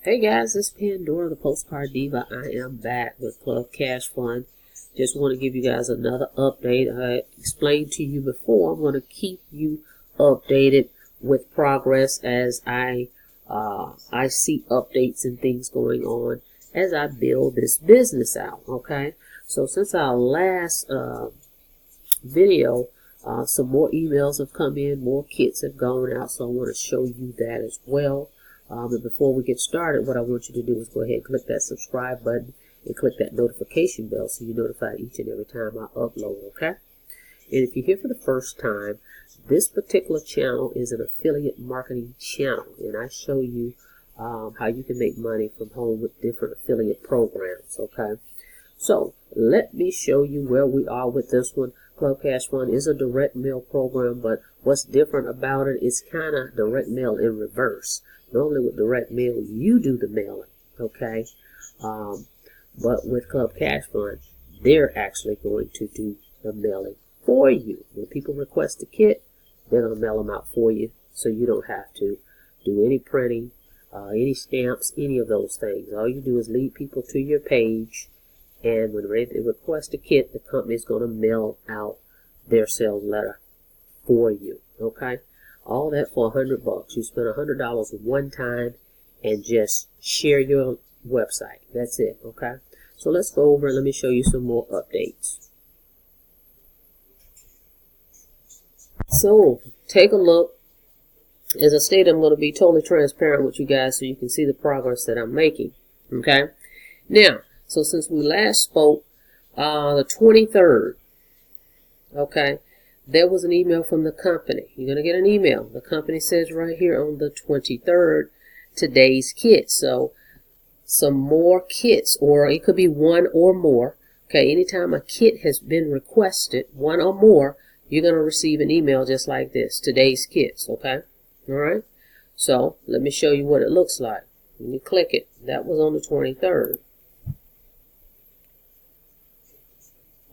Hey guys, it's Pandora, the Postcard Diva. I am back with Club Cash Fund. Just want to give you guys another update. I explained to you before, I'm going to keep you updated with progress as I see updates and things going on as I build this business out, okay? So since our last video, some more emails have come in, more kits have gone out, so I want to show you that as well. But before we get started, what I want you to do is go ahead and click that subscribe button and click that notification bell so you're notified each and every time I upload, okay? And if you're here for the first time, this particular channel is an affiliate marketing channel, and I show you how you can make money from home with different affiliate programs, okay? So let me show you where we are with this one. Club Cash Fund is a direct mail program, but what's different about it is kind of direct mail in reverse. Normally with direct mail, you do the mailing, okay? But with Club Cash Fund, they're actually going to do the mailing for you. When people request a kit, they're going to mail them out for you, so you don't have to do any printing, any stamps, any of those things. All you do is lead people to your page, and when they request a kit, the company is going to mail out their sales letter for you, okay? All that for $100. You spend $100 one time and just share your website. That's it, okay? So let's go over and let me show you some more updates. So take a look. As I stated, I'm going to be totally transparent with you guys so you can see the progress that I'm making, okay? Now, so since we last spoke, the 23rd, okay, there was an email from the company. You're going to get an email. The company says right here on the 23rd, today's kit. So some more kits, or it could be one or more. Okay, anytime a kit has been requested, one or more, you're going to receive an email just like this, today's kits, okay? All right? So let me show you what it looks like. When you click it, that was on the 23rd.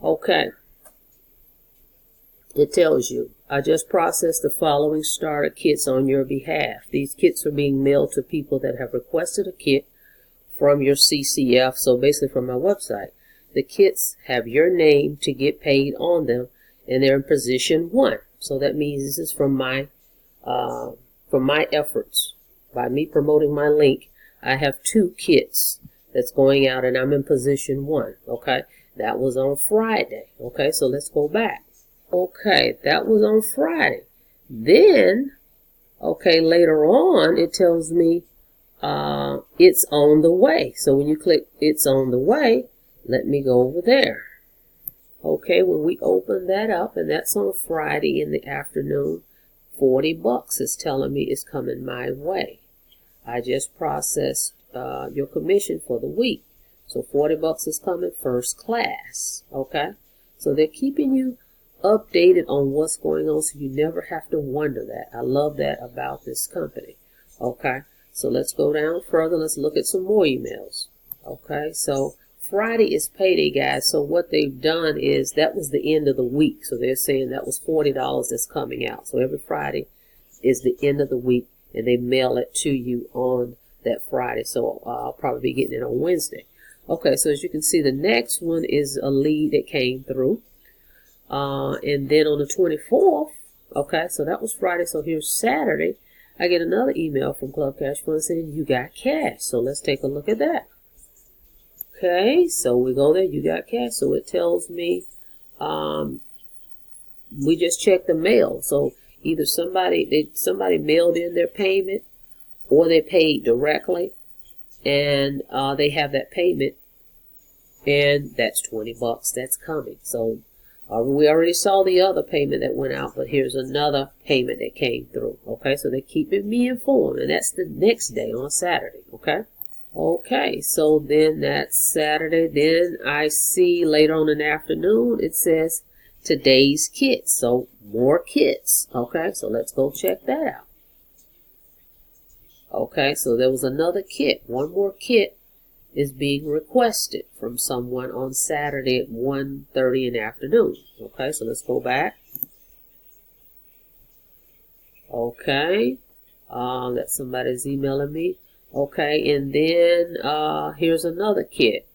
Okay. It tells you, I just processed the following starter kits on your behalf. These kits are being mailed to people that have requested a kit from your CCF, so basically from my website. The kits have your name to get paid on them, and they're in position 1. So that means this is from my efforts. By me promoting my link, I have 2 kits that's going out, and I'm in position 1, okay? That was on Friday, okay? So let's go back. Okay, that was on Friday. Then, okay, later on, it tells me it's on the way. So when you click it's on the way, let me go over there. Okay, when we open that up, and that's on Friday in the afternoon, $40 is telling me it's coming my way. I just processed your commission for the week. So $40 is coming first class, okay? So they're keeping you updated on what's going on, so you never have to wonder that. I love that about this company. Okay, so let's go down further. Let's look at some more emails. Okay, so Friday is payday, guys. So what they've done is that was the end of the week. So they're saying that was $40 that's coming out. So every Friday is the end of the week, and they mail it to you on that Friday. So I'll probably be getting it on Wednesday. Okay, so as you can see, the next one is a lead that came through. And then on the 24th, okay, so that was Friday, so here's Saturday, I get another email from Club Cash Fund saying you got cash. So let's take a look at that. Okay, so we go there, you got cash. So it tells me we just checked the mail. So either somebody mailed in their payment, or they paid directly, and they have that payment, and that's $20 that's coming. So we already saw the other payment that went out, but here's another payment that came through. Okay, so they're keeping me informed, and that's the next day on Saturday. Okay. Okay, so then that's Saturday. Then I see later on in the afternoon, it says today's kits. So more kits. Okay, so let's go check that out. Okay, so there was another kit. One more kit is being requested from someone on Saturday at 1:30 in the afternoon. Okay, so let's go back. Okay, that somebody's emailing me. Okay, and then here's another kit.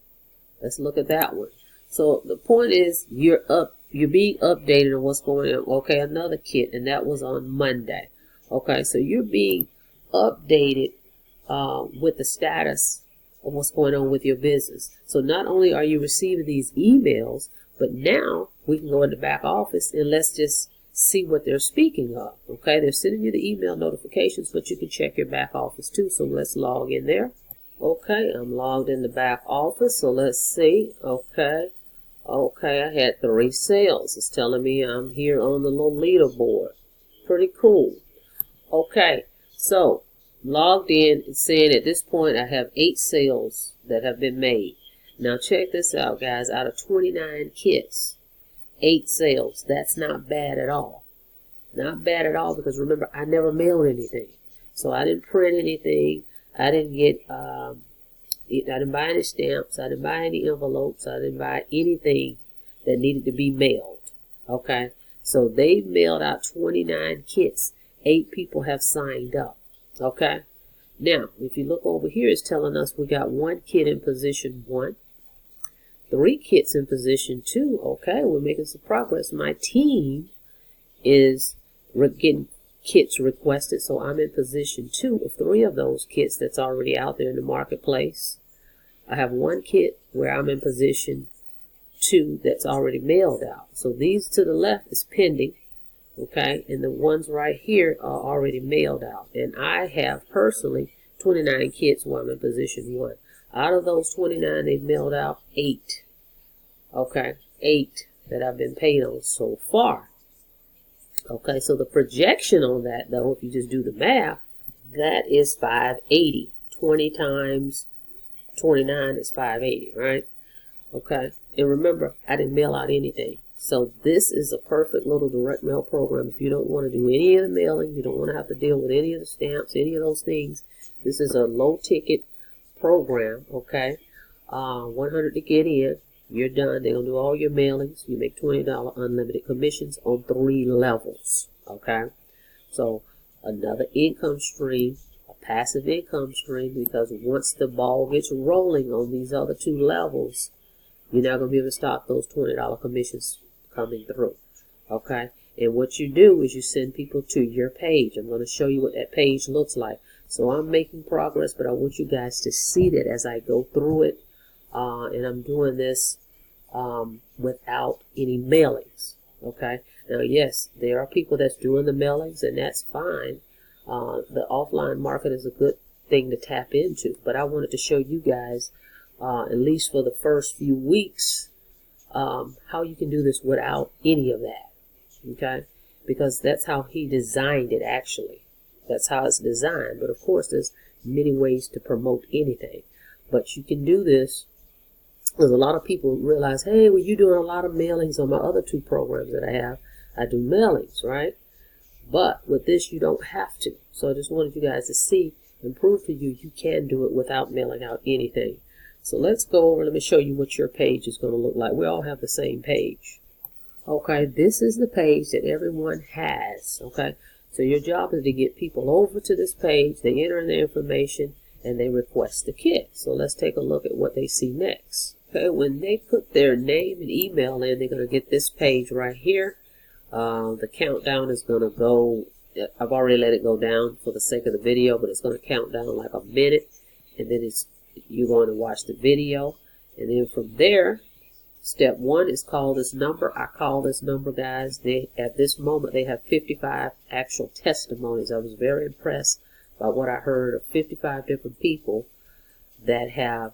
Let's look at that one. So the point is you're being updated on what's going on. Okay, another kit, and that was on Monday. Okay, so you're being updated with the status of what's going on with your business. So not only are you receiving these emails, but now we can go in the back office and let's just see what they're speaking of. Okay, they're sending you the email notifications, but you can check your back office too. So let's log in there. Okay, I'm logged in the back office. So let's see. Okay, I had 3 sales. It's telling me I'm here on the little leaderboard. Pretty cool. Okay, so logged in, it's saying at this point I have 8 sales that have been made. Now check this out, guys. Out of 29 kits, 8 sales. That's not bad at all. Not bad at all, because remember, I never mailed anything. So I didn't print anything. I didn't get I didn't buy any stamps. I didn't buy any envelopes. I didn't buy anything that needed to be mailed. Okay, so they mailed out 29 kits. 8 people have signed up. Okay, now if you look over here, it's telling us we got 1 kit in position 1, 3 kits in position 2. Okay, we're making some progress. My team is getting kits requested, so I'm in position 2 of 3 of those kits that's already out there in the marketplace. I have 1 kit where I'm in position 2 that's already mailed out. So these to the left is pending. Okay, and the ones right here are already mailed out. And I have personally 29 kits while I'm in position 1. Out of those 29, they've mailed out 8. Okay, 8 that I've been paid on so far. Okay, so the projection on that, though, if you just do the math, that is 580. 20 times 29 is 580, right? Okay, and remember, I didn't mail out anything. So this is a perfect little direct mail program. If you don't want to do any of the mailing, you don't want to have to deal with any of the stamps, any of those things. This is a low ticket program, okay? 100 to get in. You're done. They're going to do all your mailings. You make $20 unlimited commissions on 3 levels, okay? So another income stream, a passive income stream, because once the ball gets rolling on these other 2 levels, you're not going to be able to stop those $20 commissions coming through. Okay, and what you do is you send people to your page. I'm going to show you what that page looks like. So I'm making progress, but I want you guys to see that as I go through it. And I'm doing this without any mailings. Okay, now yes, there are people that's doing the mailings, and that's fine. The offline market is a good thing to tap into, but I wanted to show you guys at least for the first few weeks how you can do this without any of that. Okay, because that's how he designed it. Actually, that's how it's designed. But of course, there's many ways to promote anything, but you can do this because a lot of people realize, hey, well, you're doing a lot of mailings on my other 2 programs that I have. I do mailings, right? But with this, you don't have to. So I just wanted you guys to see and prove to you you can do it without mailing out anything. So let's go over, let me show you what your page is going to look like. We all have the same page. Okay, this is the page that everyone has. Okay, so your job is to get people over to this page. They enter their information and they request the kit. So let's take a look at what they see next. Okay, when they put their name and email in, they're going to get this page right here. The countdown is going to go, I've already let it go down for the sake of the video, but it's going to count down like a minute, and then you're going to watch the video, and then from there, step 1 is call this number. I call this number, guys. At this moment, they have 55 actual testimonies. I was very impressed by what I heard of 55 different people that have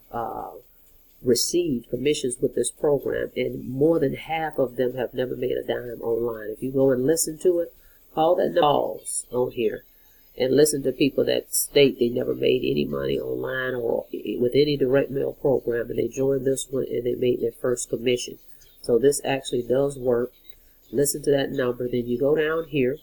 received commissions with this program, and more than half of them have never made a dime online. If you go and listen to it, call that calls on here and listen to people that state they never made any money online or with any direct mail program, and they joined this one and they made their first commission. So this actually does work. Listen to that number, then you go down here,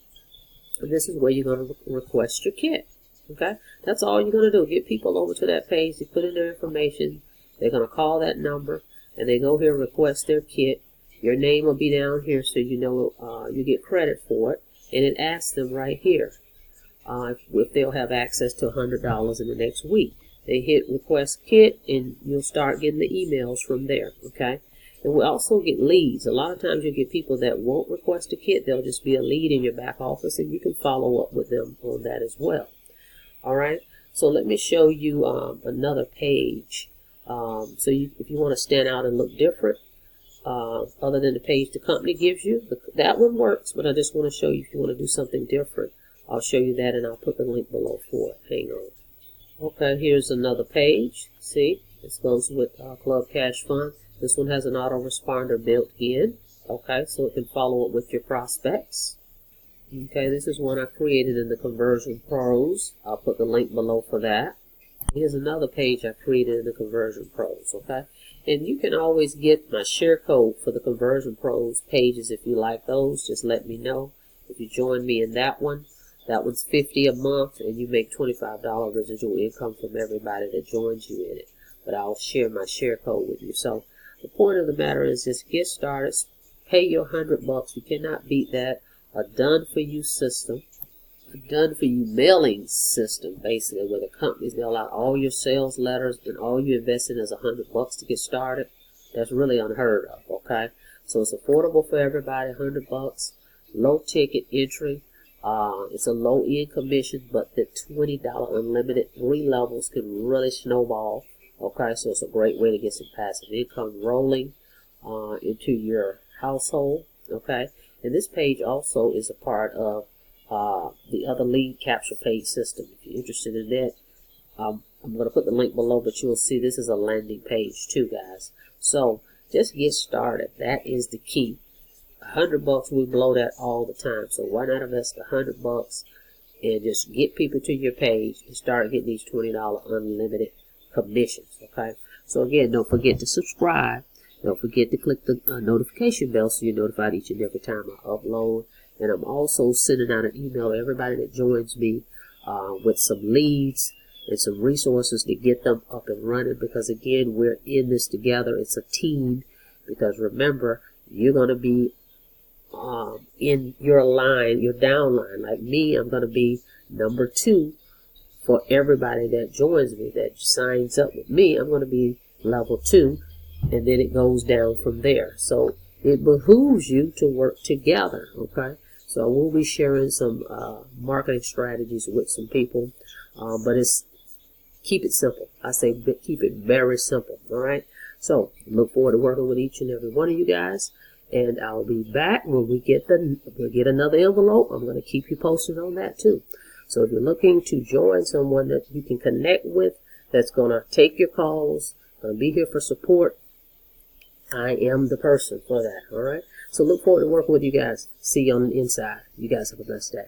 and this is where you're going to request your kit. Okay, that's all you're going to do. Get people over to that page. They put in their information. They're going to call that number, and they go here and request their kit. Your name will be down here so you know you get credit for it. And it asks them right here if they'll have access to $100 in the next week. They hit request kit, and you'll start getting the emails from there, okay? And we also get leads. A lot of times you get people that won't request a kit. They'll just be a lead in your back office, and you can follow up with them on that as well. All right, so let me show you another page. If you want to stand out and look different, other than the page the company gives you, that one works, but I just want to show you if you want to do something different. I'll show you that, and I'll put the link below for it. Hang on. Okay, here's another page. See, this goes with Club Cash Fund. This one has an autoresponder built in. Okay, so it can follow up with your prospects. Okay, this is one I created in the Conversion Pros. I'll put the link below for that. Here's another page I created in the Conversion Pros, okay? And you can always get my share code for the Conversion Pros pages if you like those. Just let me know. If you join me in that one, that one's $50 a month, and you make $25 residual income from everybody that joins you in it. But I'll share my share code with you. So the point of the matter is just get started. Pay your $100. You cannot beat that. A done-for-you system. Done-for-you mailing system, basically, where the companies mail out all your sales letters and all you invest in is $100 to get started. That's really unheard of, okay? So it's affordable for everybody, $100, low ticket entry. It's a low-end commission, but the $20 unlimited 3 levels can really snowball, okay? So it's a great way to get some passive income rolling into your household, okay? And this page also is a part of the other lead capture page system. If you're interested in that, I'm going to put the link below, but you'll see this is a landing page too, guys. So just get started. That is the key. $100, we blow that all the time. So why not invest $100 and just get people to your page and start getting these $20 unlimited commissions, okay? So again, don't forget to subscribe. Don't forget to click the notification bell so you're notified each and every time I upload. And I'm also sending out an email to everybody that joins me with some leads and some resources to get them up and running. Because again, we're in this together. It's a team. Because remember, you're going to be in your line, your downline. Like me, I'm going to be number 2 for everybody that joins me, that signs up with me. I'm going to be level 2. And then it goes down from there. So it behooves you to work together, okay? So we'll be sharing some marketing strategies with some people, but keep it simple. I say keep it very simple, all right? So look forward to working with each and every one of you guys, and I'll be back when we'll get another envelope. I'm going to keep you posted on that too. So if you're looking to join someone that you can connect with, that's going to take your calls, going to be here for support, I am the person for that, all right? So look forward to working with you guys. See you on the inside. You guys have a blessed day.